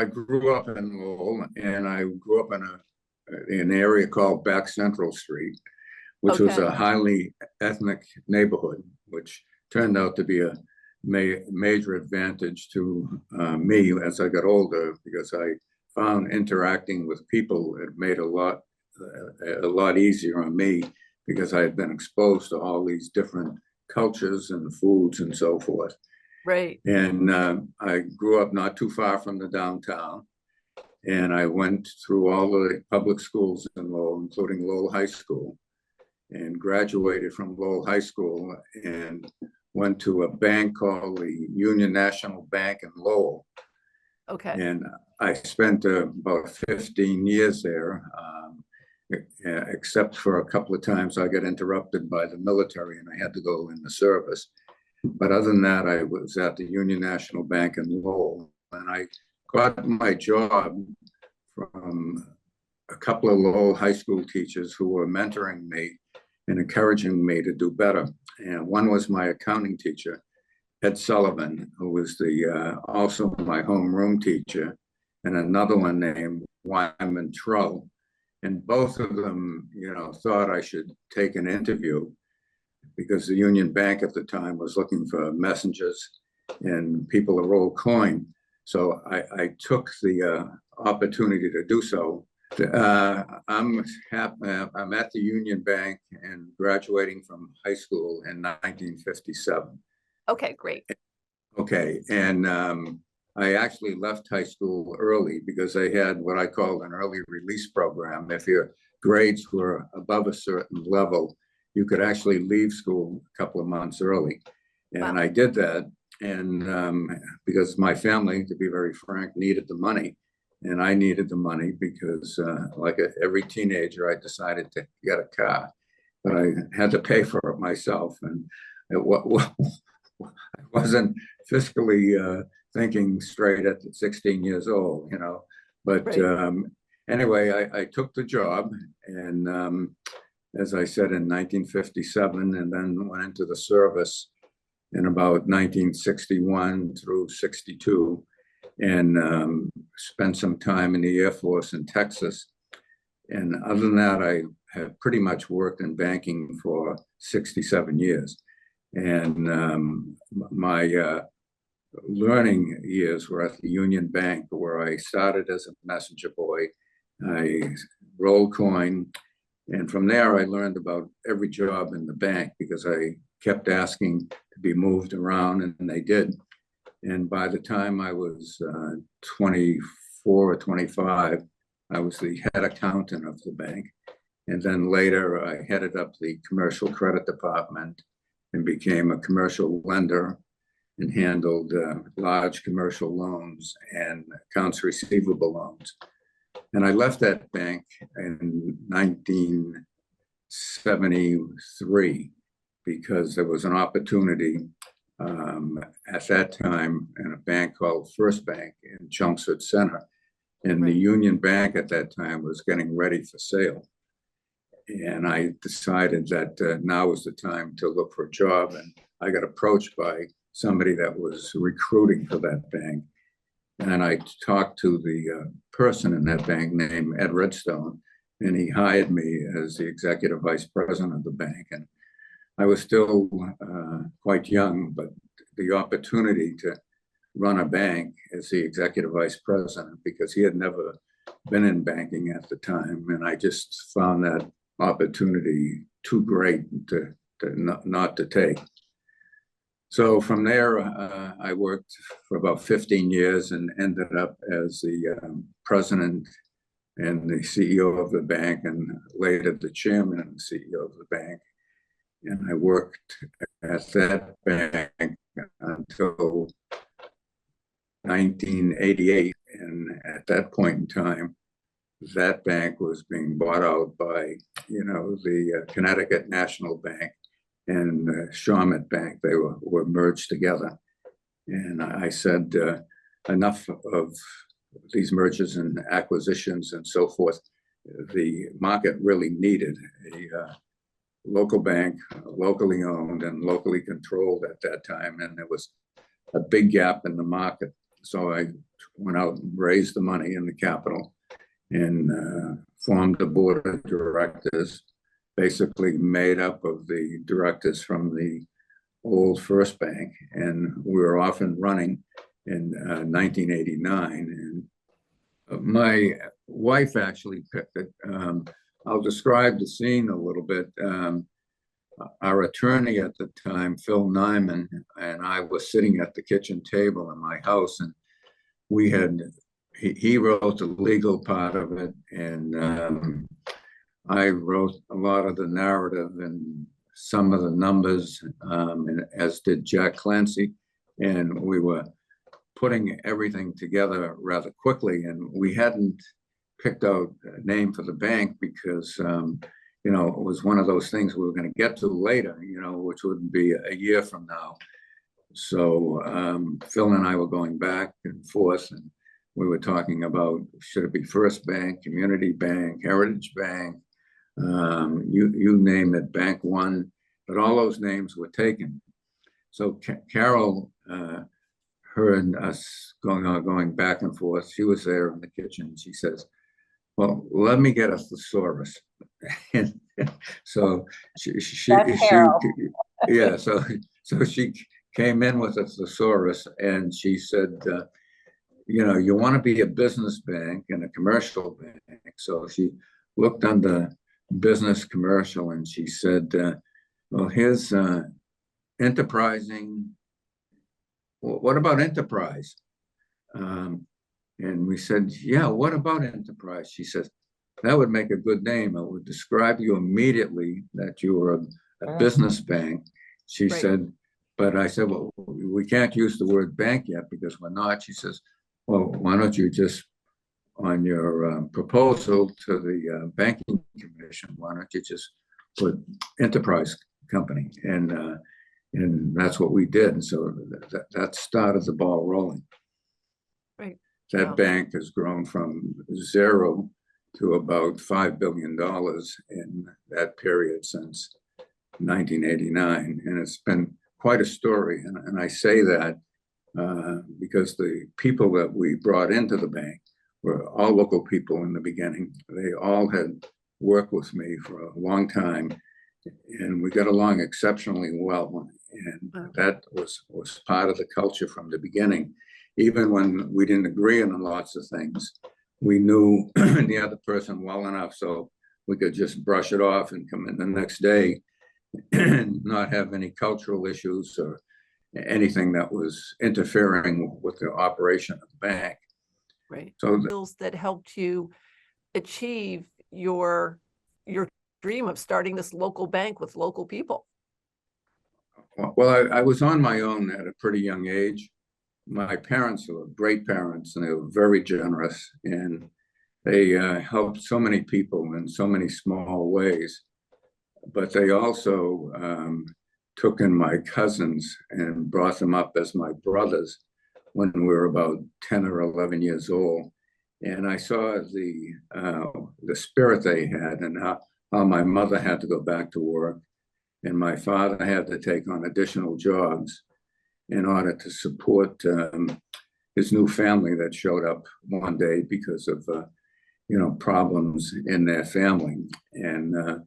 I grew up in Lowell, and I grew up in an area called Back Central Street, which was Okay. a highly ethnic neighborhood, which turned out to be a major advantage to me as I got older, because I found interacting with people it made a lot easier on me, because I had been exposed to all these different cultures and foods and so forth. Right. And I grew up not too far from the downtown, and I went through all the public schools in Lowell, including Lowell High School, and graduated from Lowell High School and went to a bank called the Union National Bank in Lowell. Okay. And I spent about 15 years there, except for a couple of times I got interrupted by the military and I had to go in the service. But other than that, I was at the Union National Bank in Lowell, and I got my job from a couple of Lowell high school teachers who were mentoring me and encouraging me to do better. And one was my accounting teacher, Ed Sullivan, who was also my homeroom teacher, and another one named Wyman Trull. And both of them, thought I should take an interview, because the Union Bank at the time was looking for messengers and people to roll coin. So I took the opportunity to do so. I'm at the Union Bank and graduating from high school in 1957. Okay, great. Okay, and I actually left high school early because they had what I called an early release program. If your grades were above a certain level, you could actually leave school a couple of months early. And Wow. I did that. And because my family, to be very frank, needed the money. And I needed the money because like every teenager, I decided to get a car, but I had to pay for it myself. And I wasn't fiscally thinking straight at 16 years old, But Right. anyway, I took the job, and as I said, in 1957, and then went into the service in about 1961 through 62, and spent some time in the Air Force in Texas. And other than that, I have pretty much worked in banking for 67 years. And my learning years were at the Union Bank, where I started as a messenger boy. I rolled coin, and from there, I learned about every job in the bank, because I kept asking to be moved around, and they did. And by the time I was 24 or 25, I was the head accountant of the bank. And then later, I headed up the commercial credit department and became a commercial lender and handled large commercial loans and accounts receivable loans. And I left that bank in 1973 because there was an opportunity at that time in a bank called First Bank in Chelmsford Center. And the Union Bank at that time was getting ready for sale. And I decided that now was the time to look for a job. And I got approached by somebody that was recruiting for that bank. And I talked to the person in that bank named Ed Redstone, and he hired me as the executive vice president of the bank. And I was still quite young, but the opportunity to run a bank as the executive vice president, because he had never been in banking at the time, and I just found that opportunity too great to not to take. So from there, I worked for about 15 years and ended up as the president and the CEO of the bank, and later the chairman and the CEO of the bank. And I worked at that bank until 1988. And at that point in time, that bank was being bought out by, the Connecticut National Bank and Shawmut Bank. They were merged together. And I said, enough of these mergers and acquisitions and so forth. The market really needed a local bank, locally owned and locally controlled at that time. And there was a big gap in the market. So I went out and raised the money in the capital and formed a board of directors, basically made up of the directors from the old First Bank. And we were off and running in 1989. And my wife actually picked it. I'll describe the scene a little bit. Our attorney at the time, Phil Nyman, and I was sitting at the kitchen table in my house, and he wrote the legal part of it, and I wrote a lot of the narrative and some of the numbers, and as did Jack Clancy, and we were putting everything together rather quickly, and we hadn't picked out a name for the bank because it was one of those things we were going to get to later, which would be a year from now. So Phil and I were going back and forth, and we were talking about, should it be First Bank, Community Bank, Heritage Bank, you name it, Bank One, but all those names were taken. So Carol heard us going back and forth. She was there in the kitchen. She says, well, let me get a thesaurus. And so she yeah, so she came in with a thesaurus, and she said, you want to be a business bank and a commercial bank. So she looked under business commercial, and she said, well, here's enterprising. Well, what about enterprise? And we said, yeah, what about enterprise? She says, that would make a good name. It would describe you immediately that you were a business bank. She said, but I said, well, we can't use the word bank yet because we're not. She says, well, why don't you just, on your proposal to the banking commission, why don't you just put enterprise company? And that's what we did. And so that started the ball rolling. Right. That bank has grown from zero to about $5 billion in that period since 1989. And it's been quite a story. And I say that because the people that we brought into the bank were all local people in the beginning. They all had worked with me for a long time, and we got along exceptionally well. And that was part of the culture from the beginning. Even when we didn't agree on lots of things, we knew the other person well enough so we could just brush it off and come in the next day and not have any cultural issues or anything that was interfering with the operation of the bank. Right. So skills that helped you achieve your dream of starting this local bank with local people. Well, I was on my own at a pretty young age. My parents were great parents, and they were very generous, and they helped so many people in so many small ways. But they also took in my cousins and brought them up as my brothers when we were about 10 or 11 years old. And I saw the spirit they had, and how my mother had to go back to work, and my father had to take on additional jobs in order to support his new family that showed up one day because of problems in their family. And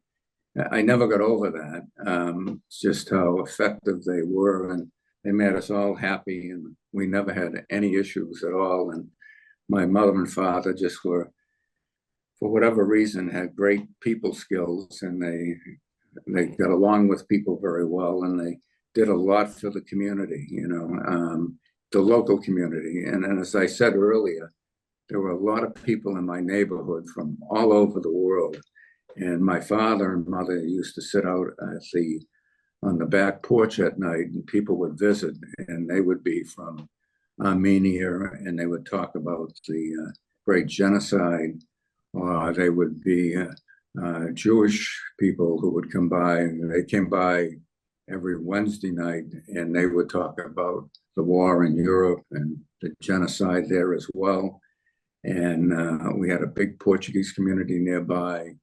I never got over that. Just how effective they were, and they made us all happy, and we never had any issues at all. And my mother and father just were, for whatever reason, had great people skills, and they got along with people very well, and they did a lot for the community, the local community. And as I said earlier, there were a lot of people in my neighborhood from all over the world. And my father and mother used to sit out on the back porch at night, and people would visit, and they would be from Armenia, and they would talk about the great genocide, or they would be Jewish people who would come by, and they came by every Wednesday night, and they would talk about the war in Europe and the genocide there as well. And we had a big Portuguese community nearby.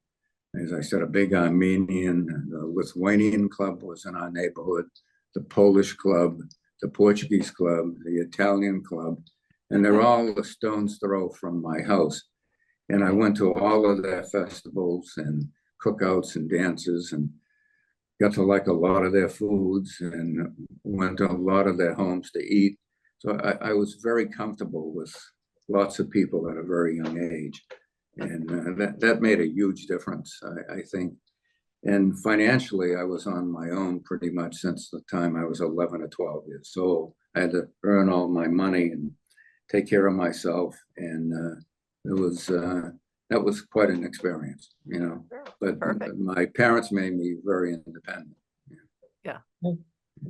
As I said, a big Armenian, the Lithuanian club was in our neighborhood, the Polish club, the Portuguese club, the Italian club, and they're all a stone's throw from my house. And I went to all of their festivals and cookouts and dances, and got to like a lot of their foods, and went to a lot of their homes to eat. So I was very comfortable with lots of people at a very young age. And that made a huge difference, I think. And financially, I was on my own pretty much since the time I was 11 or 12 years old. I had to earn all my money and take care of myself. And that was quite an experience, you know. But Perfect. my parents made me very independent. Yeah.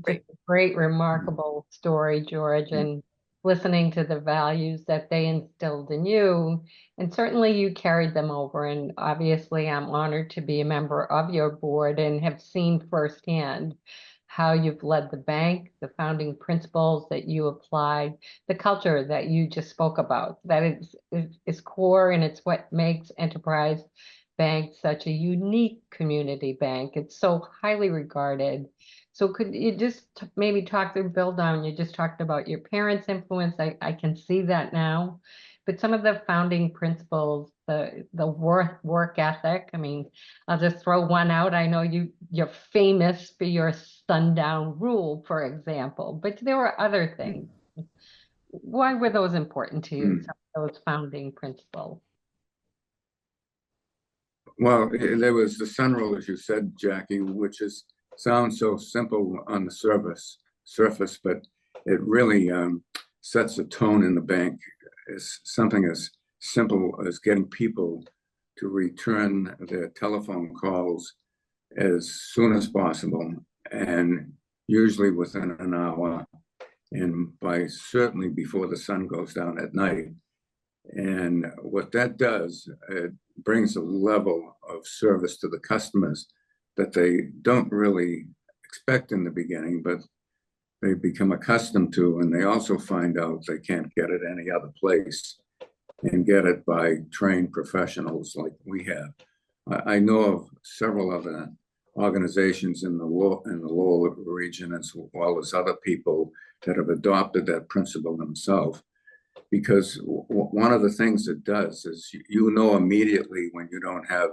Great. Great, remarkable story, George, and listening to the values that they instilled in you. And certainly you carried them over. And obviously, I'm honored to be a member of your board and have seen firsthand how you've led the bank, the founding principles that you applied, the culture that you just spoke about. That is core, and it's what makes Enterprise Bank such a unique community bank. It's so highly regarded. So could you just maybe talk to build on, you just talked about your parents' influence. I can see that now, but some of the founding principles, the work ethic. I mean, I'll just throw one out. I know you're famous for your sundown rule, for example, but there were other things. Why were those important to you, some of those founding principles? Well, there was the sun rule, as you said, Jackie, which sounds so simple on the surface, but it really sets a tone in the bank. It's something as simple as getting people to return their telephone calls as soon as possible, and usually within an hour, and certainly before the sun goes down at night. And what that does, it brings a level of service to the customers that they don't really expect in the beginning, but they become accustomed to, and they also find out they can't get it any other place and get it by trained professionals like we have. I know of several other organizations in the Lowell region, as well as other people that have adopted that principle themselves. Because one of the things it does is you know immediately when you don't have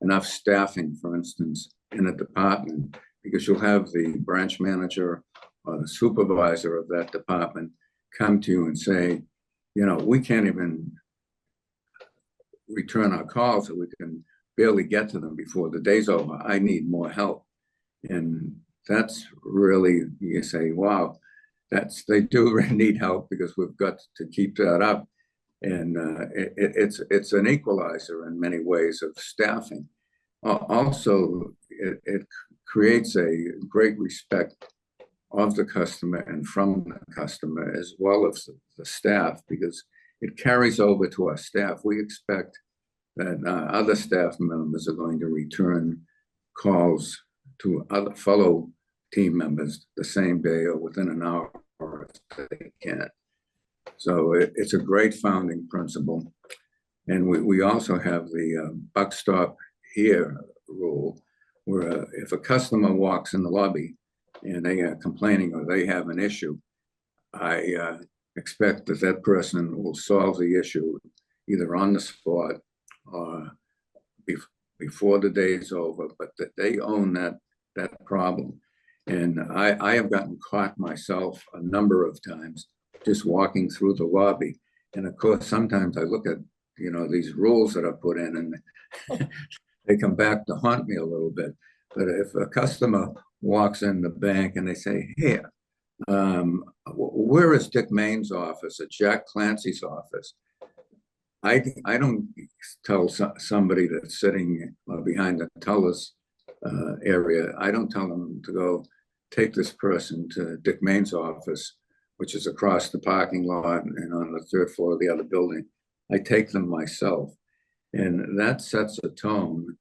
enough staffing, for instance, in a department, because you'll have the branch manager or the supervisor of that department come to you and say, you know, we can't even return our calls, so we can barely get to them before the day's over. I need more help. And that's really, you say, wow, they do really need help, because we've got to keep that up. And it's an equalizer in many ways of staffing. Also, it creates a great respect of the customer and from the customer, as well as the staff, because it carries over to our staff. We expect that other staff members are going to return calls to other fellow team members the same day or within an hour if they can. So it's a great founding principle. And we also have the buck stop here rule, where if a customer walks in the lobby and they are complaining or they have an issue, I expect that person will solve the issue either on the spot or before the day is over, but that they own that problem. And I have gotten caught myself a number of times just walking through the lobby. And of course, sometimes I look at, you know, these rules that are put in, and they come back to haunt me a little bit. But if a customer walks in the bank and they say, hey, where is Dick Main's office or Jack Clancy's office? I don't tell somebody that's sitting behind the tellers area, I don't tell them to go take this person to Dick Main's office, which is across the parking lot and on the third floor of the other building. I take them myself. And that sets a tone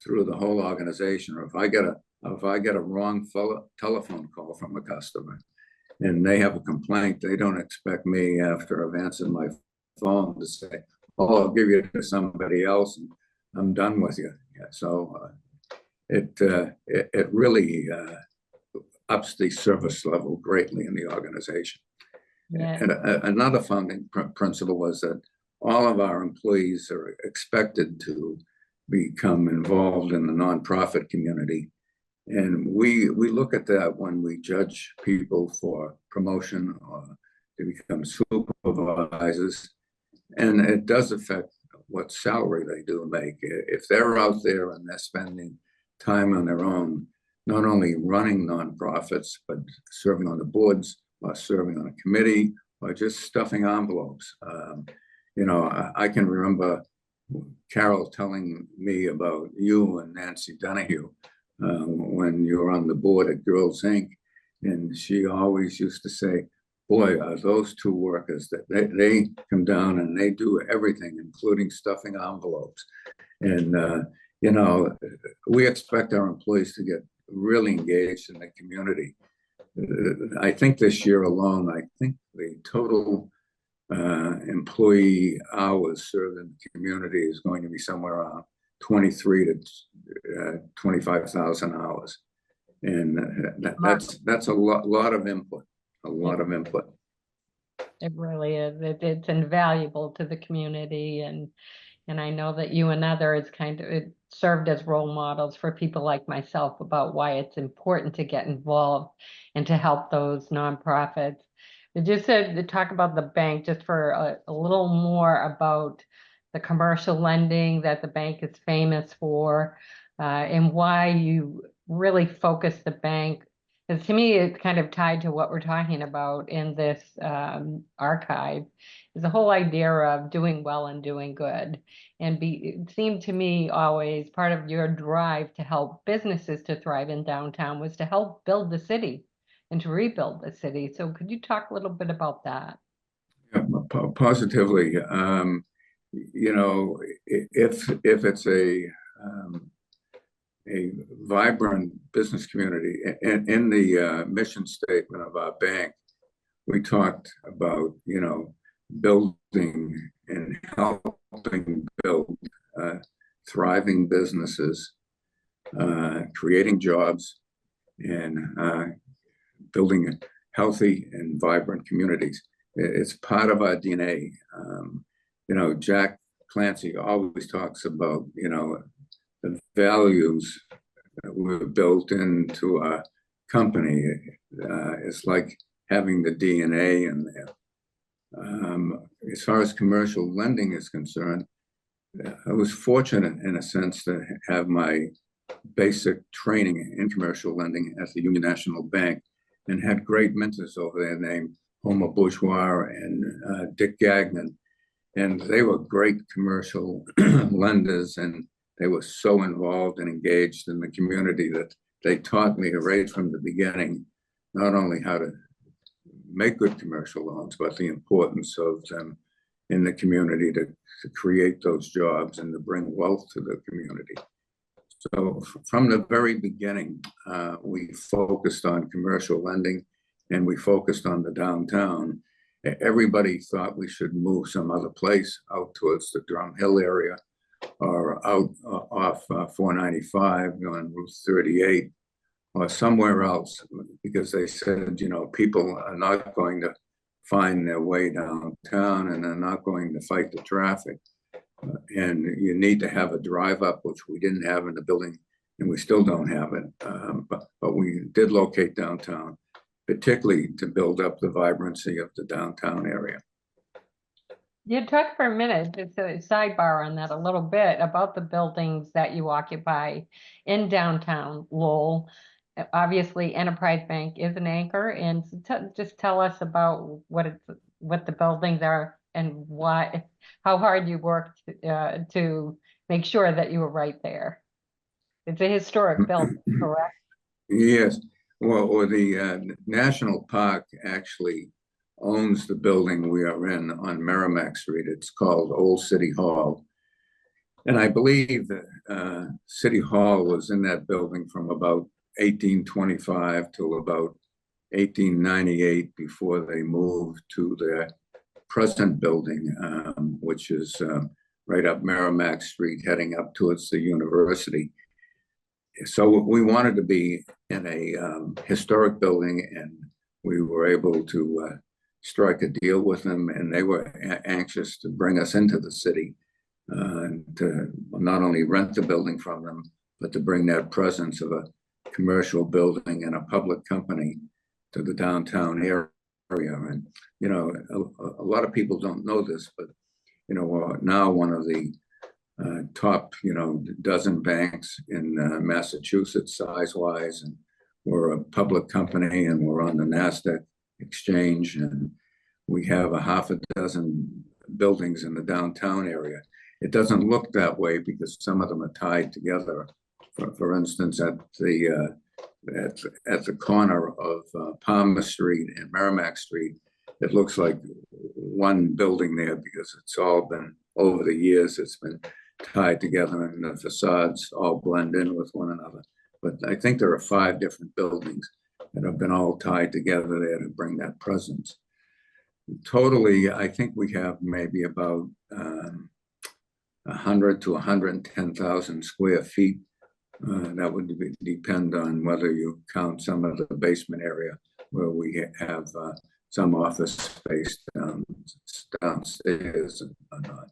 through the whole organization. Or if I get a wrong telephone call from a customer and they have a complaint, they don't expect me, after I've answered my phone, to say, oh, I'll give you to somebody else and I'm done with you. Yeah, so it really ups the service level greatly in the organization. Yeah. And another founding principle was that all of our employees are expected to become involved in the nonprofit community. And we look at that when we judge people for promotion or to become supervisors. And it does affect what salary they do make. If they're out there and they're spending time on their own, not only running nonprofits, but serving on the boards or serving on a committee or just stuffing envelopes. You know, I can remember Carol telling me about you and Nancy Donahue when you were on the board at Girls Inc. And she always used to say, boy, are those two workers that they come down and they do everything, including stuffing envelopes. And, you know, we expect our employees to get really engaged in the community. I think this year alone, I think the total employee hours served in the community is going to be somewhere around 23 to 25,000 hours. And that's a lot of input. A lot of input. It really is. It's invaluable to the community, and I know that you and others it served as role models for people like myself about why it's important to get involved and to help those nonprofits. You just said to talk about the bank just for a little more about the commercial lending that the bank is famous for, and why you really focus the bank. Because to me, it's kind of tied to what we're talking about in this archive, is the whole idea of doing well and doing good. And it seemed to me always part of your drive to help businesses to thrive in downtown was to help build the city and to rebuild the city. So could you talk a little bit about that? Yeah, positively. You know, if it's a vibrant business community. In the mission statement of our bank, we talked about, you know, building and helping build thriving businesses, creating jobs, and building healthy and vibrant communities. It's part of our DNA. You know, Jack Clancy always talks about, you know, the values that were built into our company. It's like having the DNA in there. As far as commercial lending is concerned, I was fortunate in a sense to have my basic training in commercial lending at the Union National Bank and had great mentors over there named Homer Bourgeois and Dick Gagnon. And they were great commercial lenders, and they were so involved and engaged in the community that they taught me right from the beginning, not only how to make good commercial loans, but the importance of them in the community to create those jobs and to bring wealth to the community. So from the very beginning, we focused on commercial lending and we focused on the downtown. Everybody thought we should move some other place out towards the Drum Hill area or out off 495 on Route 38 or somewhere else, because they said, you know, people are not going to find their way downtown and they're not going to fight the traffic. And you need to have a drive up, which we didn't have in the building and we still don't have it. But we did locate downtown, particularly to build up the vibrancy of the downtown area. You talk for a minute, just a sidebar on that a little bit about the buildings that you occupy in downtown Lowell. Obviously, Enterprise Bank is an anchor, and just tell us about what the buildings are and how hard you worked to make sure that you were right there. It's a historic building, correct? Yes. Well, the National Park actually owns the building we are in on Merrimack Street. It's called Old City Hall. And I believe that City Hall was in that building from about 1825 till about 1898 before they moved to their present building, which is right up Merrimack Street, heading up towards the university. So we wanted to be in a historic building, and we were able to strike a deal with them, and they were anxious to bring us into the city, to not only rent the building from them, but to bring that presence of a commercial building and a public company to the downtown area. And, you know, a lot of people don't know this, but, you know, we're now one of the top, you know, dozen banks in Massachusetts size-wise, and we're a public company, and we're on the NASDAQ exchange, and we have a half a dozen buildings in the downtown area. It doesn't look that way because some of them are tied together. For instance, at the corner of Palmer Street and Merrimack Street, it looks like one building there because it's all been, over the years, it's been tied together, and the facades all blend in with one another. But I think there are 5 different buildings that have been all tied together there to bring that presence. Totally, I think we have maybe about 100 to 110,000 square feet. That would depend on whether you count some of the basement area where we have some office space downstairs and not.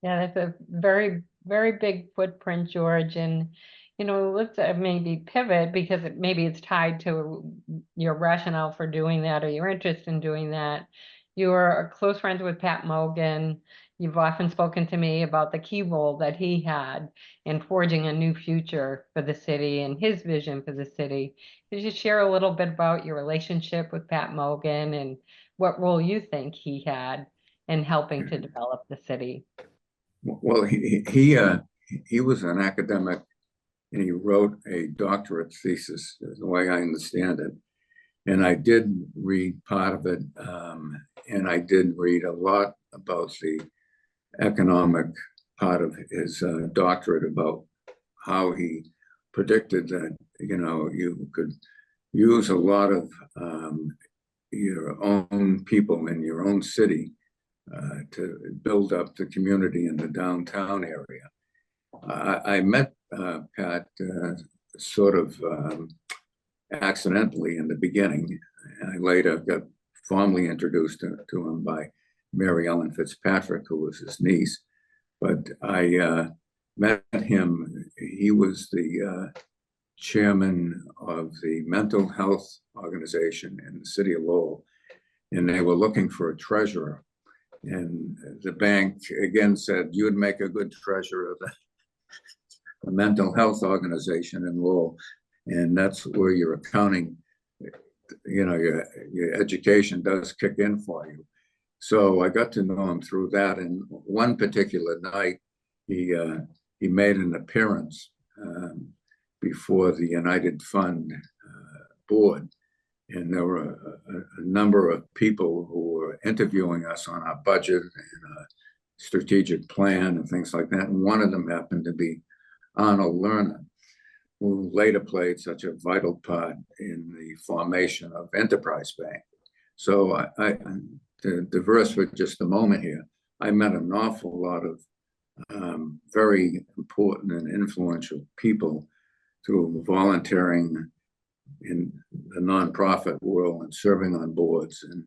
Yeah, that's a very, very big footprint, George. And, you know, let's maybe pivot, because maybe it's tied to your rationale for doing that or your interest in doing that. You're close friends with Pat Mogan. You've often spoken to me about the key role that he had in forging a new future for the city and his vision for the city. Could you share a little bit about your relationship with Pat Mogan and what role you think he had in helping to develop the city? Well, he was an academic, and he wrote a doctorate thesis, the way I understand it. And I did read part of it, and I did read a lot about the economic part of his doctorate, about how he predicted that, you know, you could use a lot of your own people in your own city to build up the community in the downtown area. I met Pat sort of accidentally in the beginning. I later got formally introduced to him by Mary Ellen Fitzpatrick, who was his niece. But I met him. He was the chairman of the mental health organization in the city of Lowell, and they were looking for a treasurer. And the bank again said, "You would make a good treasurer of the mental health organization in Lowell." And that's where your accounting, you know, your education does kick in for you. So I got to know him through that. And one particular night, he made an appearance before the United Fund board. And there were a number of people who were interviewing us on our budget and a strategic plan and things like that. And one of them happened to be Arnold Lerner, who later played such a vital part in the formation of Enterprise Bank. So to diverse for just a moment here, I met an awful lot of very important and influential people through volunteering in the nonprofit world and serving on boards and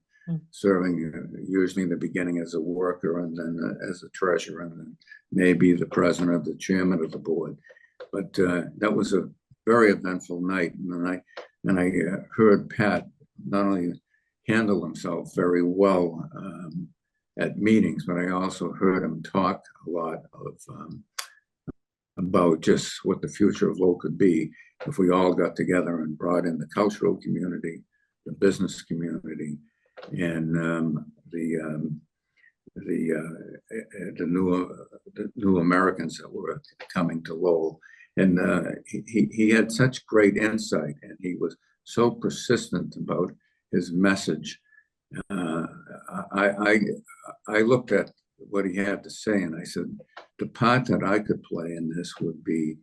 serving usually in the beginning as a worker and then as a treasurer and then maybe the president or the chairman of the board. But that was a very eventful night. And then I heard Pat not only handle himself very well at meetings, but I also heard him talk a lot about just what the future of Lowell could be if we all got together and brought in the cultural community, the business community, and the new Americans that were coming to Lowell. And he had such great insight, and he was so persistent about his message. I looked at what he had to say, and I said, the part that I could play in this would be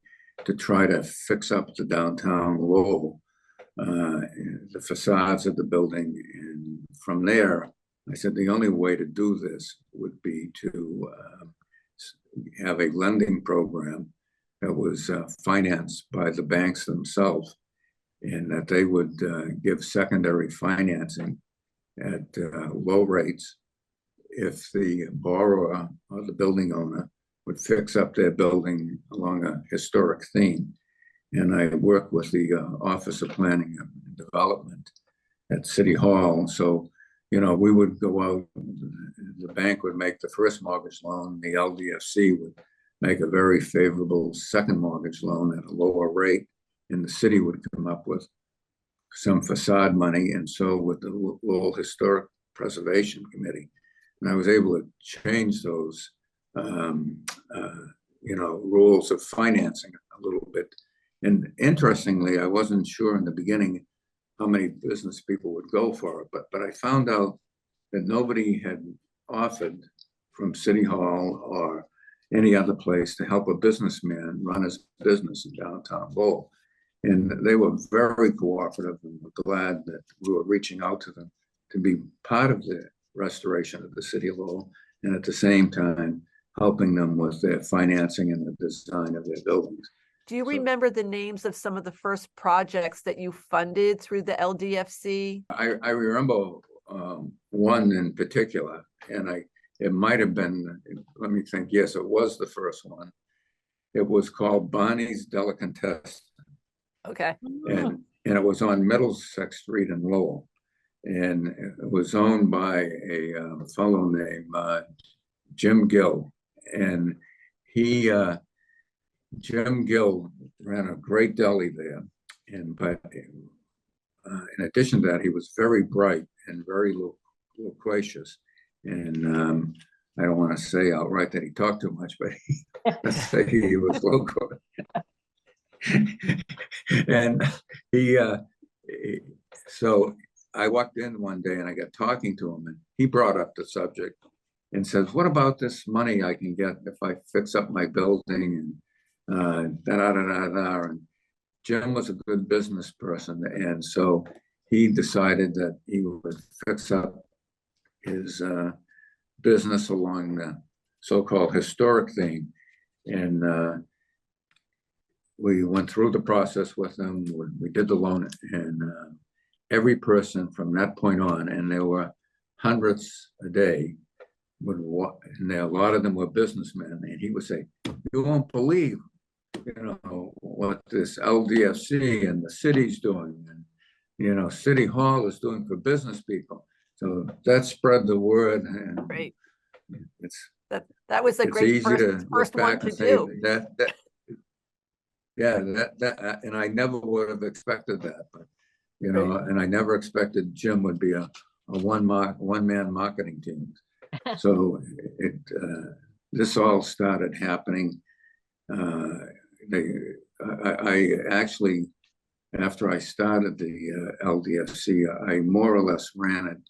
to try to fix up the downtown Lowell, the facades of the building. And from there, I said, the only way to do this would be to have a lending program that was financed by the banks themselves, and that they would give secondary financing at low rates if the borrower or the building owner would fix up their building along a historic theme. And I work with the Office of Planning and Development at City Hall. So, you know, we would go out, the bank would make the first mortgage loan, the LDFC would make a very favorable second mortgage loan at a lower rate, and the city would come up with some facade money, and so with the Lowell Historic Preservation Committee. And I was able to change those, you know, rules of financing a little bit. And interestingly, I wasn't sure in the beginning how many business people would go for it, but I found out that nobody had offered from City Hall or any other place to help a businessman run his business in downtown Lowell. And they were very cooperative and were glad that we were reaching out to them to be part of the restoration of the city of Lowell, and at the same time helping them with their financing and the design of their buildings. Do you remember the names of some of the first projects that you funded through the LDFC? I remember one in particular, and it might have been, let me think, yes, it was the first one. It was called Bonnie's Delicatessen. Okay. And it was on Middlesex Street in Lowell. And it was owned by a fellow named Jim Gill. And Jim Gill ran a great deli there. But in addition to that, he was very bright and very loquacious. And I don't want to say outright that he talked too much, but let's say he was loquacious. And so I walked in one day and I got talking to him, and he brought up the subject and says, "What about this money I can get if I fix up my building?" And And Jim was a good business person, and so he decided that he would fix up his business along the so-called historic theme. And we went through the process with them. We did the loan, and every person from that point on, and there were hundreds a day, and a lot of them were businessmen, and he would say, "You won't believe, you know, what this LDFC and the city's doing, and, you know, City Hall is doing for business people." So that spread the word, and Great. That was a great first one to do. Yeah, and I never would have expected that, but, you know, Right. and I never expected Jim would be a one-man marketing team. So this all started happening. I actually, after I started the LDFC, I more or less ran it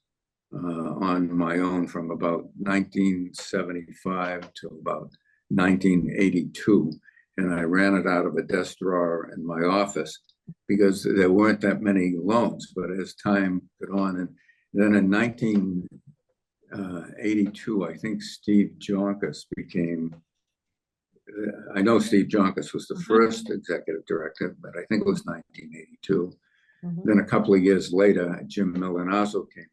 on my own from about 1975 to about 1982. And I ran it out of a desk drawer in my office because there weren't that many loans. But as time went on, and then in 1982, I think Steve Jonkus became, I know Steve Jonkus was the first executive director, but I think it was 1982. Then a couple of years later, Jim Milanazzo came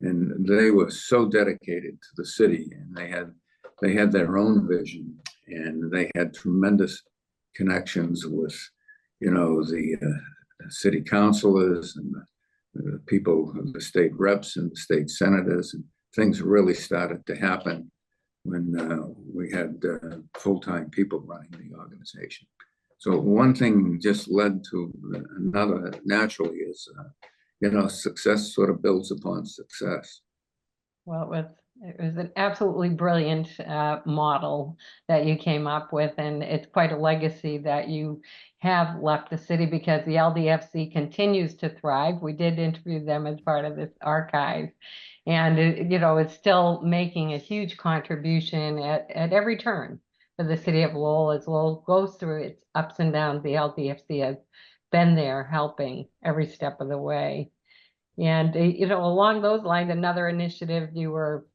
in, and they were so dedicated to the city, and they had their own vision, and they had tremendous connections with, you know, the city councilors and the people, the state reps and the state senators, and things really started to happen when we had full-time people running the organization. So one thing just led to another naturally is, you know, success sort of builds upon success. Well, it was an absolutely brilliant model that you came up with, and it's quite a legacy that you have left the city, because the LDFC continues to thrive. We did interview them as part of this archive, and you know, it's still making a huge contribution at every turn for the city of Lowell. As Lowell goes through its ups and downs, the LDFC has been there helping every step of the way. And you know, along those lines, another initiative you were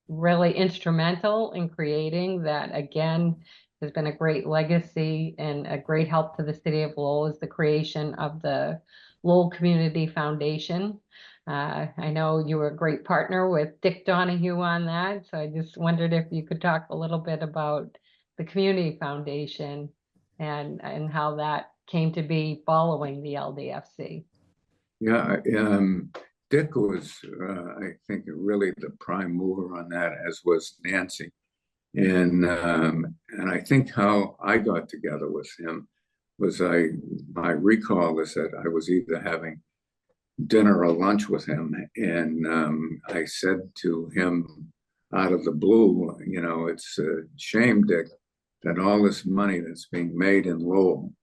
really instrumental in creating that, again, has been a great legacy and a great help to the city of Lowell, is the creation of the Lowell Community Foundation. I know you were a great partner with Dick Donahue on that, so I just wondered if you could talk a little bit about the Community Foundation and how that came to be following the LDFC. Yeah, Dick was, I think, really the prime mover on that, as was Nancy. And I think how I got together with him was my recall is that I was either having dinner or lunch with him, and I said to him out of the blue, you know, it's a shame, Dick, that all this money that's being made in Lowell,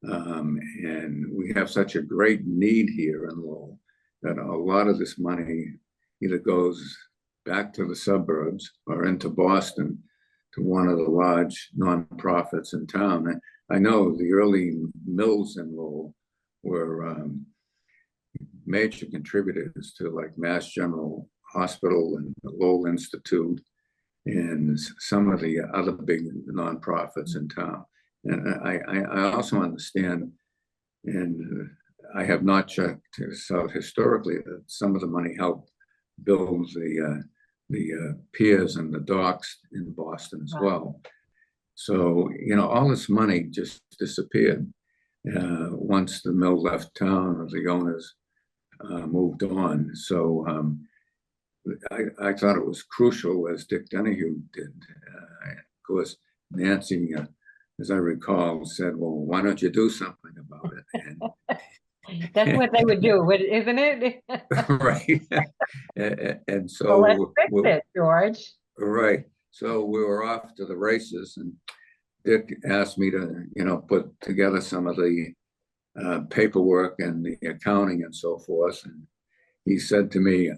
and we have such a great need here in Lowell, that a lot of this money either goes back to the suburbs or into Boston to one of the large nonprofits in town. And I know the early mills in Lowell were major contributors to like Mass General Hospital and the Lowell Institute and some of the other big nonprofits in town. And I also understand, and I have not checked this out historically, that some of the money helped build the piers and the docks in Boston as well. So, you know, all this money just disappeared once the mill left town or the owners moved on. So I thought it was crucial, as Dick Donahue did. Of course, Nancy, as I recall, said, well, why don't you do something about it? And that's what they would do, isn't it? right. And so well, let's fix it, George. Right. So we were off to the races, and Dick asked me to, you know, put together some of the paperwork and the accounting and so forth. And he said to me,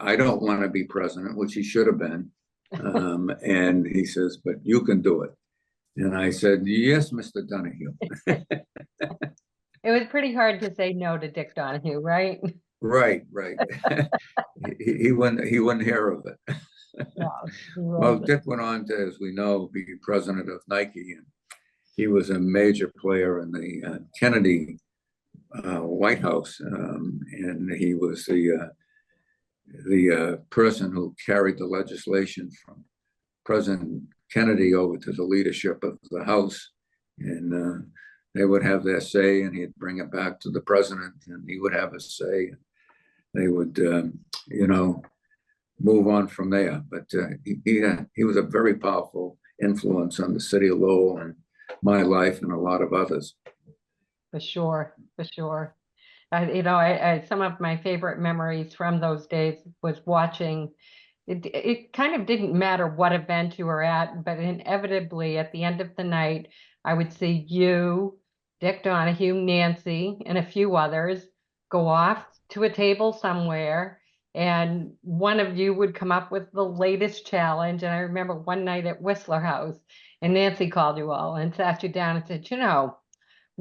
I don't want to be president, which he should have been. And he says, but you can do it. And I said, yes, Mr. Donahue. It was pretty hard to say no to Dick Donahue, right? Right. he wouldn't hear of it. No, well, Dick went on to, as we know, be president of Nike, and he was a major player in the Kennedy White House, and he was the person who carried the legislation from President Kennedy over to the leadership of the House, and they would have their say, and he'd bring it back to the president, and he would have a say. They would, you know, move on from there. But he was a very powerful influence on the city of Lowell and my life and a lot of others. For sure. You know, some of my favorite memories from those days was watching. It kind of didn't matter what event you were at, but inevitably at the end of the night, I would see you, Dick Donahue, Nancy, and a few others go off to a table somewhere, and one of you would come up with the latest challenge. And I remember one night at Whistler House, and Nancy called you all and sat you down and said, you know,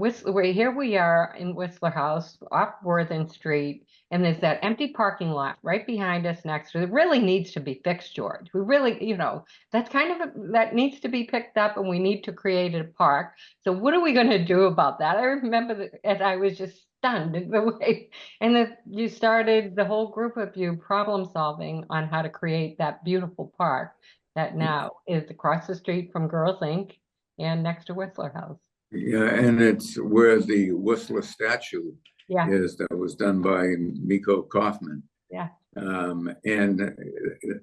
here we are in Whistler House off Worthing Street, and there's that empty parking lot right behind us next to it. It really needs to be fixed, George. We really, you know, that's kind of that needs to be picked up, and we need to create a park. So what are we going to do about that? I remember that, and I was just stunned in the way, and that you started, the whole group of you, problem solving on how to create that beautiful park that now is across the street from Girls Inc. and next to Whistler House. Yeah, and it's where the Whistler statue is, that was done by Miko Kaufman. Yeah. And,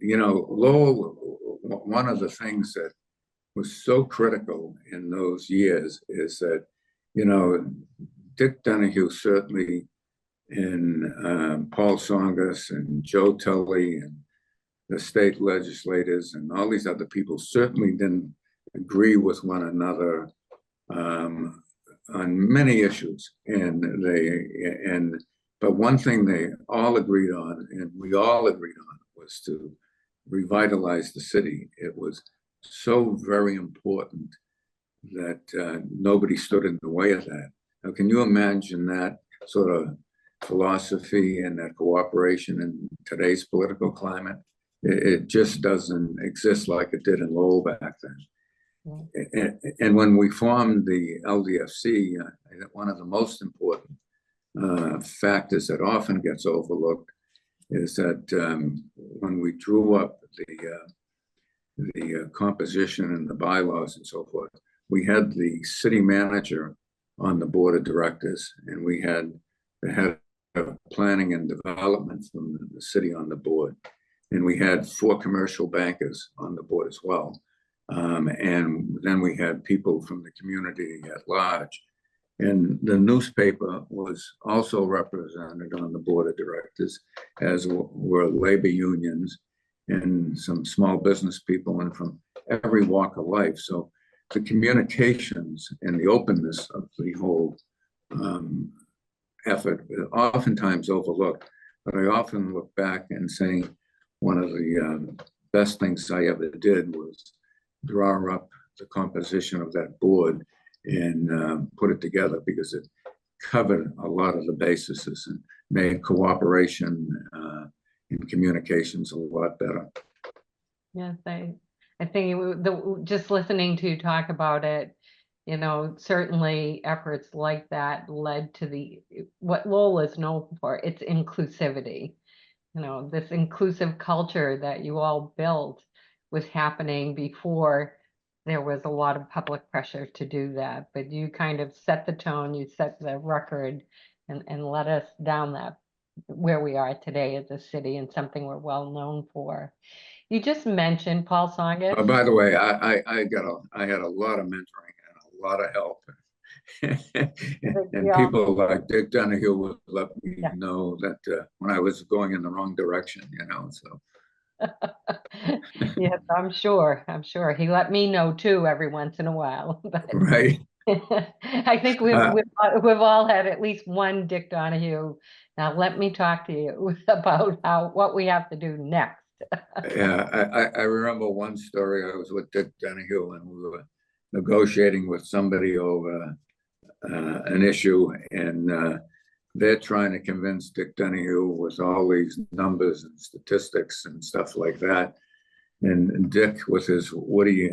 you know, Lowell, one of the things that was so critical in those years is that, you know, Dick Donahue certainly, and Paul Songus and Joe Tully and the state legislators and all these other people certainly didn't agree with one another on many issues, but one thing they all agreed on, and we all agreed on, was to revitalize the city. It was so very important that nobody stood in the way of that. Now, can you imagine that sort of philosophy and that cooperation in today's political climate? It just doesn't exist like it did in Lowell back then. And when we formed the LDFC, one of the most important factors that often gets overlooked is that when we drew up the composition and the bylaws and so forth, we had the city manager on the board of directors, and we had the head of planning and development from the city on the board. And we had 4 commercial bankers on the board as well. And then we had people from the community at large. And the newspaper was also represented on the board of directors, as were labor unions and some small business people, and from every walk of life. So the communications and the openness of the whole effort is oftentimes overlooked. But I often look back and say one of the best things I ever did was draw up the composition of that board and put it together, because it covered a lot of the bases and made cooperation in communications a lot better. Yes, I think just listening to you talk about it, you know, certainly efforts like that led to what Lowell is known for, its inclusivity. You know, this inclusive culture that you all built was happening before there was a lot of public pressure to do that. But you kind of set the tone, you set the record, and led us down that where we are today as a city, and something we're well known for. You just mentioned Paul Songus. By the way, I had a lot of mentoring and a lot of help. And people like Dick Donahue would let me know that when I was going in the wrong direction, you know, so. Yes, I'm sure he let me know too every once in a while. But right. I think we've all had at least one Dick Donahue. Now let me talk to you about what we have to do next. Yeah, I remember one story. I was with Dick Donahue, and we were negotiating with somebody over an issue, and they're trying to convince Dick Donahue with all these numbers and statistics and stuff like that. And Dick, with his woody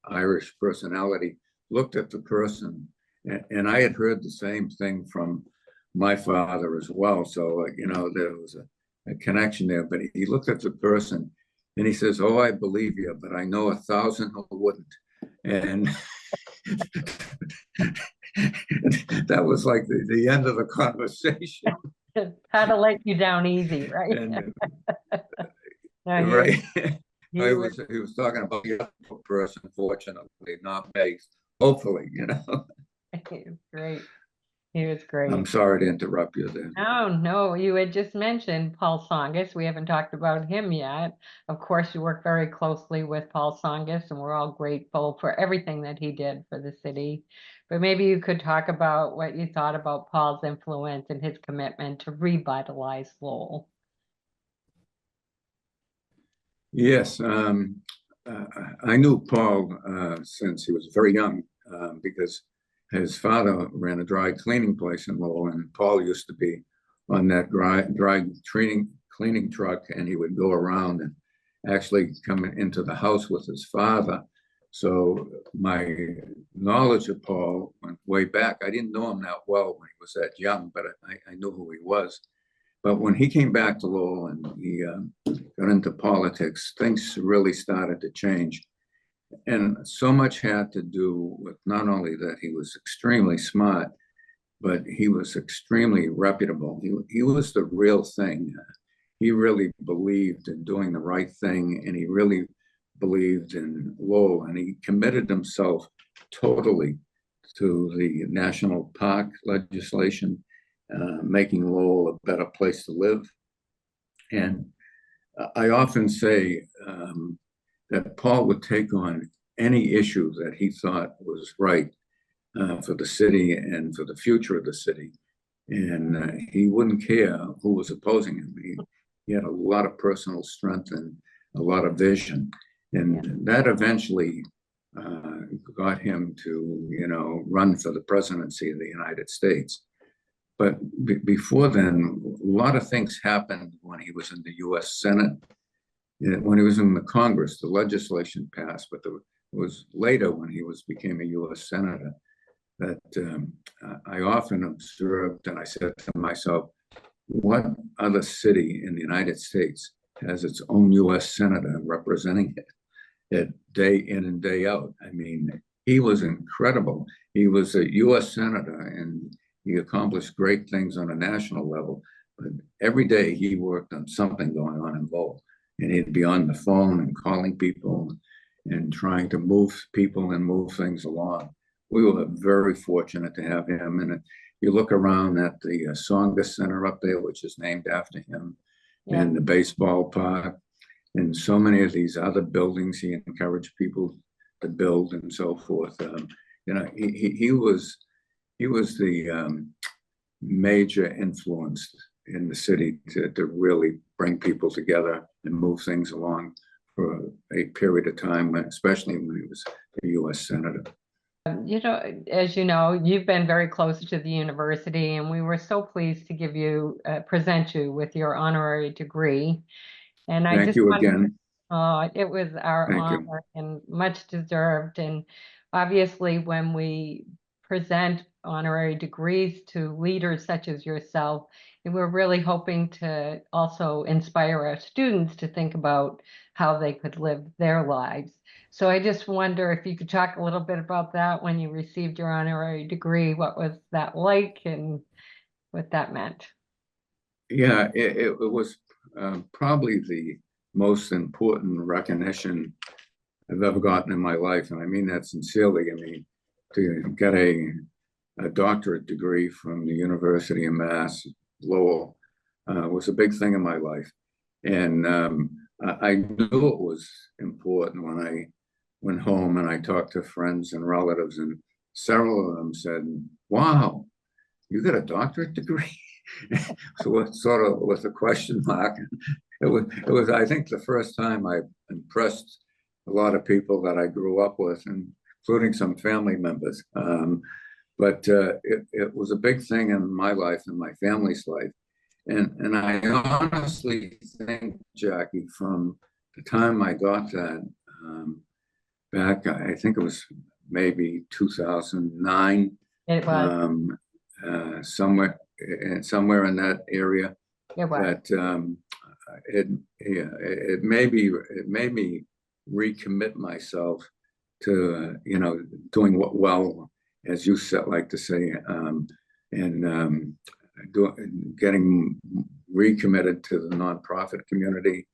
Irish personality, looked at the person, and I had heard the same thing from my father as well. So, you know, there was a connection there, but he looked at the person and he says, "Oh, I believe you, but I know 1,000 who wouldn't." And that was like the end of the conversation. How to let you down easy, right? And, No, right. He was talking about the other person, fortunately, not me. Hopefully, you know. He was great. He was great. I'm sorry to interrupt you there. No, you had just mentioned Paul Songus. We haven't talked about him yet. Of course, you work very closely with Paul Songus, and we're all grateful for everything that he did for the city. But maybe you could talk about what you thought about Paul's influence and his commitment to revitalize Lowell. Yes, I knew Paul since he was very young, because his father ran a dry cleaning place in Lowell, and Paul used to be on that dry cleaning truck, and he would go around and actually come into the house with his father. So my knowledge of Paul went way back. I didn't know him that well when he was that young, but I knew who he was. But when he came back to Lowell and he got into politics, things really started to change. And so much had to do with not only that he was extremely smart, but he was extremely reputable. He was the real thing. He really believed in doing the right thing, and he really believed in Lowell, and he committed himself totally to the national park legislation, making Lowell a better place to live. And I often say that Paul would take on any issue that he thought was right for the city and for the future of the city. And he wouldn't care who was opposing him. He had a lot of personal strength and a lot of vision. And that eventually got him to, you know, run for the presidency of the United States. But before then, a lot of things happened when he was in the U.S. Senate. When he was in the Congress, the legislation passed, but it was later when he became a U.S. Senator. that I often observed, and I said to myself, what other city in the United States has its own U.S. senator representing it day in and day out? I mean, he was incredible. He was a U.S. senator, and he accomplished great things on a national level. But every day he worked on something going on in Lowell, and he'd be on the phone and calling people and trying to move people and move things along. We were very fortunate to have him. And you look around at the Songa Center up there, which is named after him, Yeah. and the baseball park, and so many of these other buildings he encouraged people to build and so forth. You know, he was the major influence in the city to really bring people together and move things along for a period of time, especially when he was a U.S. senator. You know, as you know, you've been very close to the university, and we were so pleased to give you, present you with your honorary degree. And I Thank just you wanted, again. it was our Thank you. honor and much deserved. And obviously, when we present honorary degrees to leaders such as yourself, and we're really hoping to also inspire our students to think about how they could live their lives. So I just wonder if you could talk a little bit about that when you received your honorary degree. What was that like and what that meant? Yeah, it was probably the most important recognition I've ever gotten in my life. And I mean that sincerely. I mean, to get a doctorate degree from the University of Mass, Lowell, was a big thing in my life. And I knew it was important when I went home and I talked to friends and relatives, and several of them said, "Wow, you got a doctorate degree?" So it sort of was a question mark. It was, I think, the first time I impressed a lot of people that I grew up with, including some family members. But it was a big thing in my life and my family's life. And I honestly think, Jackie, from the time I got that back, I think it was maybe 2009, It was, somewhere in that area, it was. that it made me recommit myself to doing what well, as you said, like to say, and getting recommitted to the nonprofit community.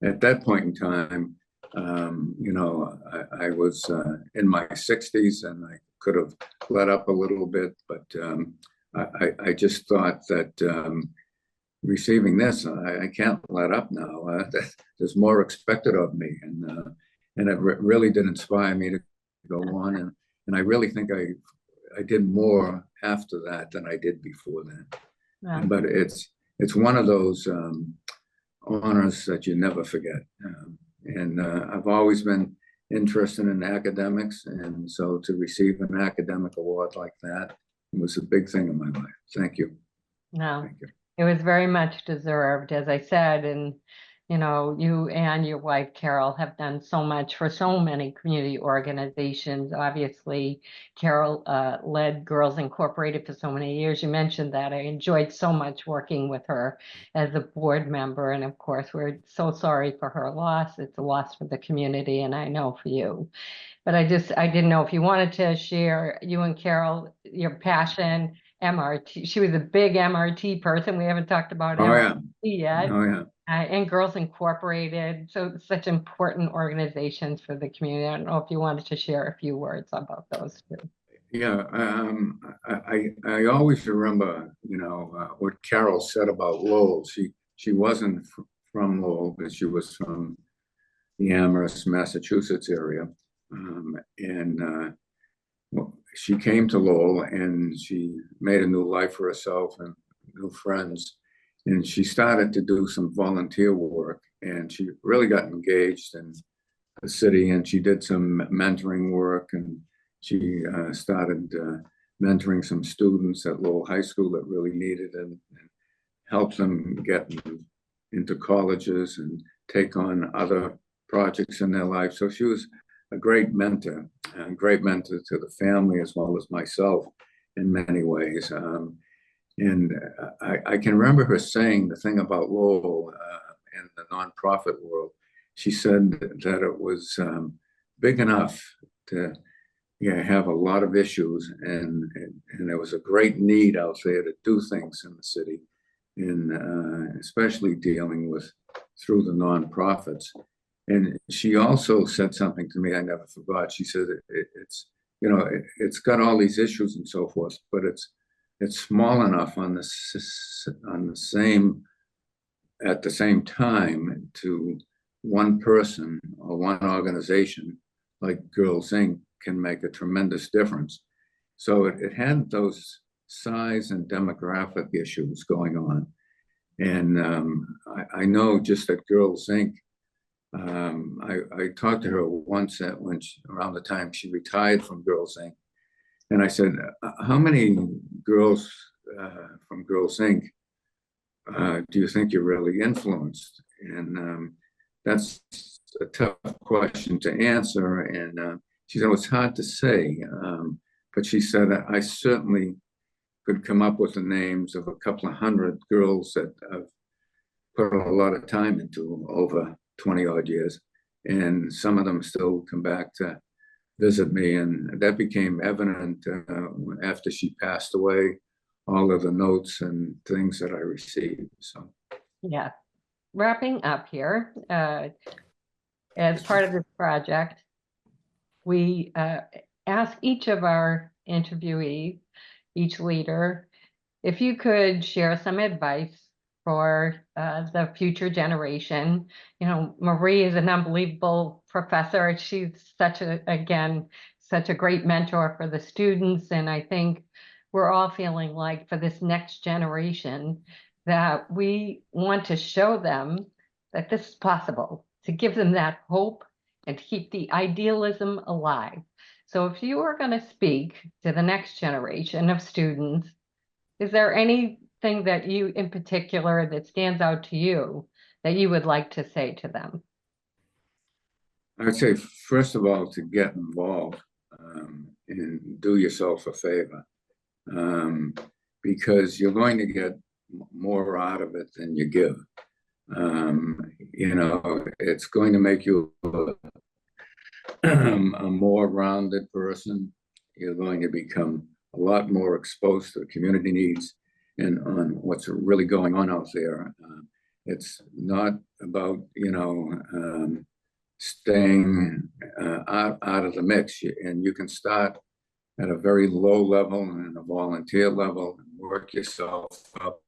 At that point in time, I was in my 60s, and I could have let up a little bit, but I just thought that receiving this, I can't let up now. There's more expected of me, and it really did inspire me to go on, and I really think I did more after that than I did before that. Yeah. But it's one of those honors that you never forget. And I've always been interested in academics, and so to receive an academic award like that was a big thing in my life. Thank you. No, Thank you. it was very much deserved, as I said. And you and your wife Carol have done so much for so many community organizations. Obviously, Carol led Girls Incorporated for so many years. You mentioned that. I enjoyed so much working with her as a board member, and of course, we're so sorry for her loss. It's a loss for the community, and I know for you. But I didn't know if you wanted to share, you and Carol, your passion. MRT. She was a big MRT person. We haven't talked about MRT yet. Oh yeah. And Girls Incorporated. So such important organizations for the community. I don't know if you wanted to share a few words about those two. Yeah, I always remember, what Carol said about Lowell. She wasn't from Lowell, but she was from the Amherst, Massachusetts area, and she came to Lowell, and she made a new life for herself and new friends. And she started to do some volunteer work, and she really got engaged in the city, and she did some mentoring work, and she started mentoring some students at Lowell High School that really needed it, and helped them get into colleges and take on other projects in their life. So she was a great mentor, a great mentor to the family as well as myself in many ways. And I can remember her saying the thing about Lowell in the nonprofit world. She said that it was big enough to have a lot of issues, and there was a great need out there to do things in the city, and especially dealing with through the nonprofits. And she also said something to me I never forgot. She said it's it's got all these issues and so forth, but it's small enough on the same at the same time to one person or one organization like Girls Inc. can make a tremendous difference. So it had those size and demographic issues going on. And I know just at Girls Inc., I talked to her once around the time she retired from Girls Inc. And I said, how many girls from Girls Inc. Do you think you really influenced? And that's a tough question to answer. And she said, it's hard to say. But she said, I certainly could come up with the names of a couple of hundred girls that I've put a lot of time into over 20 odd years. And some of them still come back to visit me. And that became evident after she passed away, all of the notes and things that I received. So, yeah. Wrapping up here, as part of this project, we ask each of our interviewees, each leader, if you could share some advice for the future generation. You know, Marie is an unbelievable professor. She's such a great mentor for the students. And I think we're all feeling like for this next generation that we want to show them that this is possible, to give them that hope and to keep the idealism alive. So if you are going to speak to the next generation of students, is there anything that you in particular that stands out to you that you would like to say to them? I would say, first of all, to get involved and do yourself a favor, because you're going to get more out of it than you give. It's going to make you a more rounded person. You're going to become a lot more exposed to the community needs and on what's really going on out there. It's not about, staying out of the mix. And you can start at a very low level and a volunteer level and work yourself up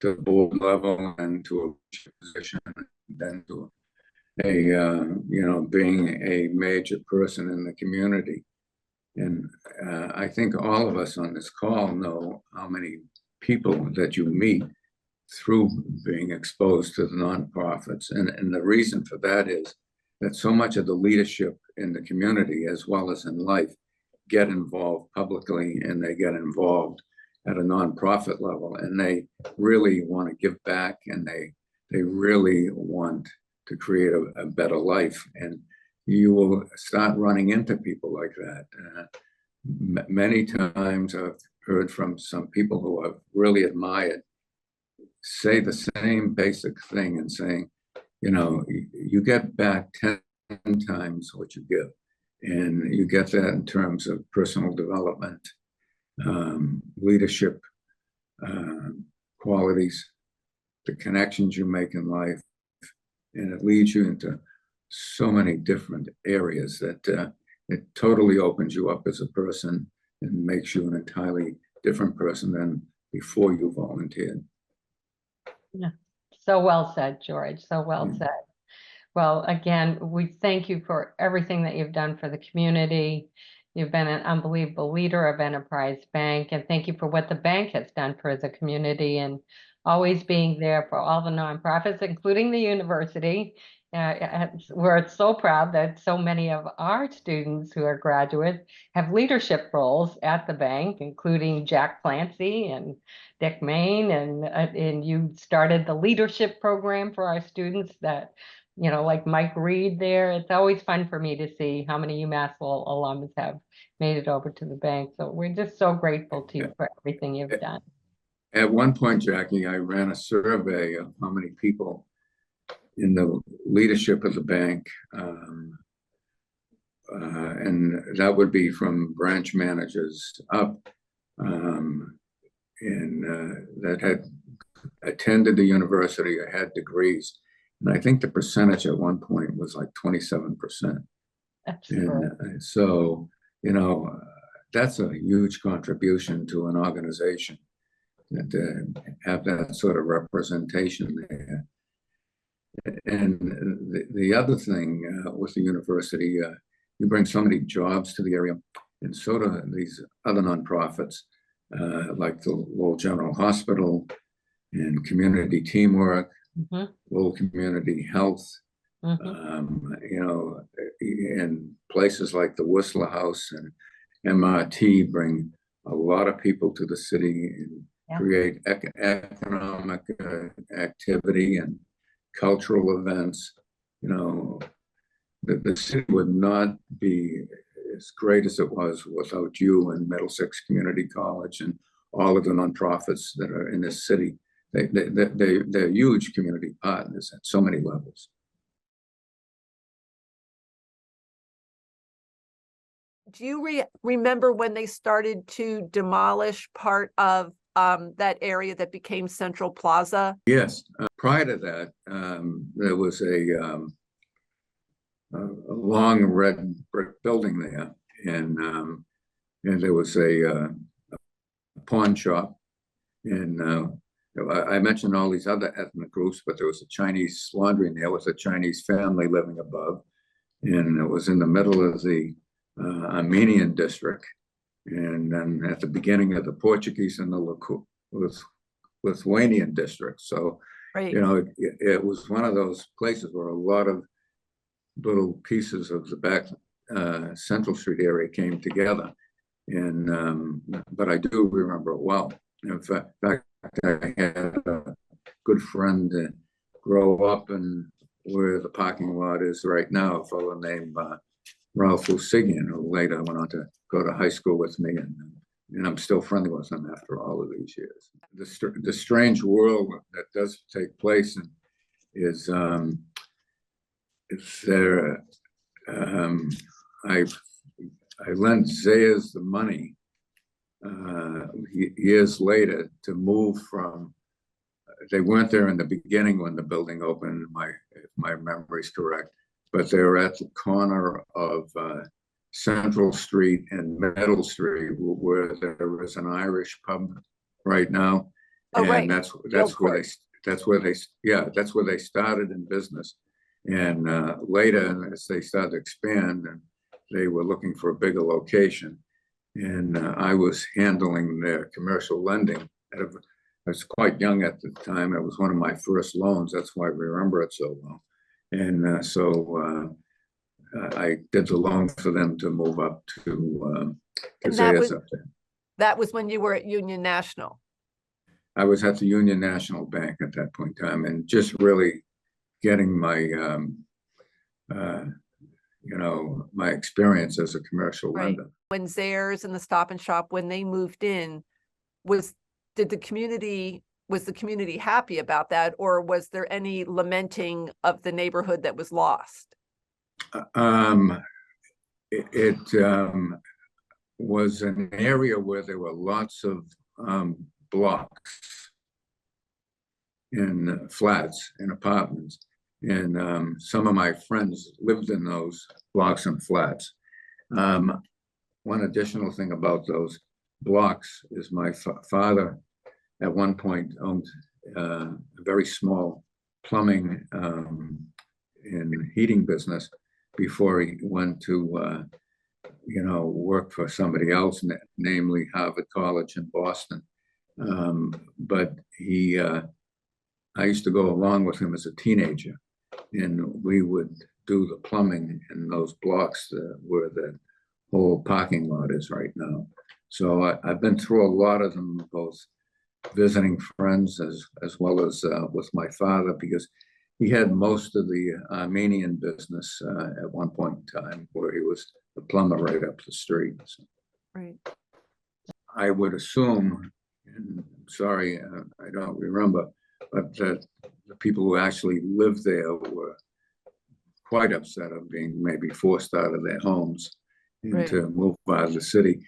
to the board level and to a position, then to being a major person in the community. And I think all of us on this call know how many people that you meet through being exposed to the nonprofits. And the reason for that is that so much of the leadership in the community, as well as in life, get involved publicly, and they get involved at a nonprofit level, and they really want to give back, and they really want to create a better life. And you will start running into people like that. Many times I've heard from some people who I've really admired say the same basic thing and saying, you get back 10 times what you give. And you get that in terms of personal development, leadership qualities, the connections you make in life. And it leads you into so many different areas that it totally opens you up as a person and makes you an entirely different person than before you volunteered. Yeah, so well said, George. So well said. Well, again, we thank you for everything that you've done for the community. You've been an unbelievable leader of Enterprise Bank, and thank you for what the bank has done for the community and always being there for all the nonprofits, including the university. We're so proud that so many of our students who are graduates have leadership roles at the bank, including Jack Clancy and Dick Main, and you started the leadership program for our students that like Mike Reed there. It's always fun for me to see how many UMass Lowell alums have made it over to the bank. So we're just so grateful to you for everything you've done. At one point, Jackie, I ran a survey of how many people in the leadership of the bank, and that would be from branch managers up, and that had attended the university or had degrees. And I think the percentage at one point was like 27%. That's And so, that's a huge contribution to an organization to have that sort of representation there. And the other thing with the university, you bring so many jobs to the area, and so do these other nonprofits, like the Lowell General Hospital and Community Teamwork, Lowell Community Health, and places like the Whistler House and MRT bring a lot of people to the city and create economic activity and cultural events. The city would not be as great as it was without you and Middlesex Community College and all of the nonprofits that are in this city. They're huge community partners at so many levels. Do you remember when they started to demolish part of that area that became Central Plaza? Yes. Prior to that, there was a long red brick building there, and there was a pawn shop. And I mentioned all these other ethnic groups, but there was a Chinese laundry in there with a Chinese family living above, and it was in the middle of the Armenian district, and then at the beginning of the Portuguese and the Lithuanian district. So, it was one of those places where a lot of little pieces of the back Central Street area came together. And but I do remember it well. In fact, I had a good friend grow up in where the parking lot is right now, a fellow named Ralph Lusigian, who later went on to go to high school with me, and I'm still friendly with him after all of these years. The strange world that does take place is there. I lent Zayas the money years later to move from. They weren't there in the beginning when the building opened, if my memory is correct, but they were at the corner of Central Street and Middle Street, where there is an Irish pub right now. Oh, and right. that's where they started in business. And later, as they started to expand, and they were looking for a bigger location, and I was handling their commercial lending. I was quite young at the time. It was one of my first loans. That's why I remember it so well. And so I did the loan for them to move up to Zayas up there. That was when you were at Union National. I was at the Union National Bank at that point in time, and just really getting my my experience as a commercial lender. When Zayres and the Stop and Shop, when they moved in, was the community happy about that, or was there any lamenting of the neighborhood that was lost? It was an area where there were lots of blocks in flats and apartments. And some of my friends lived in those blocks and flats. One additional thing about those blocks is my father at one point owned a very small plumbing and heating business before he went to work for somebody else, namely Harvard College in Boston. But I used to go along with him as a teenager, and we would do the plumbing in those blocks where the whole parking lot is right now. So I've been through a lot of them, both visiting friends as well as with my father, because he had most of the Armenian business at one point in time, where he was the plumber right up the street. So Right. I would assume, and sorry, I don't remember, but that the people who actually lived there were quite upset of being maybe forced out of their homes and Right. to move out of the city.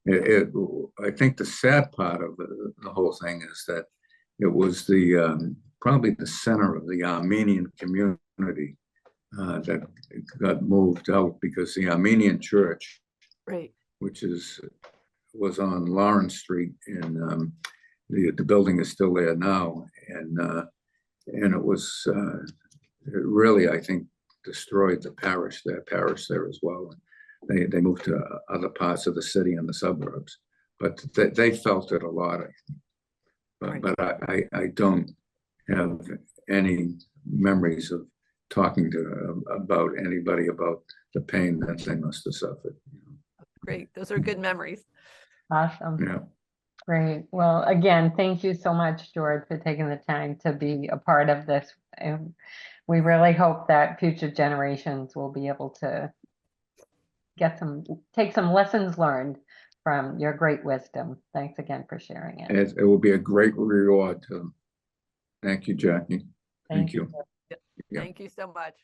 I think the sad part of the whole thing is that it was probably the center of the Armenian community that got moved out, because the Armenian church, Right. which was on Lawrence Street, and the building is still there now, and it was it really, I think, destroyed the parish there as well. They moved to other parts of the city and the suburbs, but they felt it a lot, I think. But I don't have any memories of talking to about anybody about the pain that they must have suffered. Great. Those are good memories. Awesome. Yeah. Great. Well, again, thank you so much, George, for taking the time to be a part of this. And we really hope that future generations will be able to take some lessons learned from your great wisdom. Thanks again for sharing it. It will be a great reward to them. Thank you, Jackie. Thank you. Thank you so much.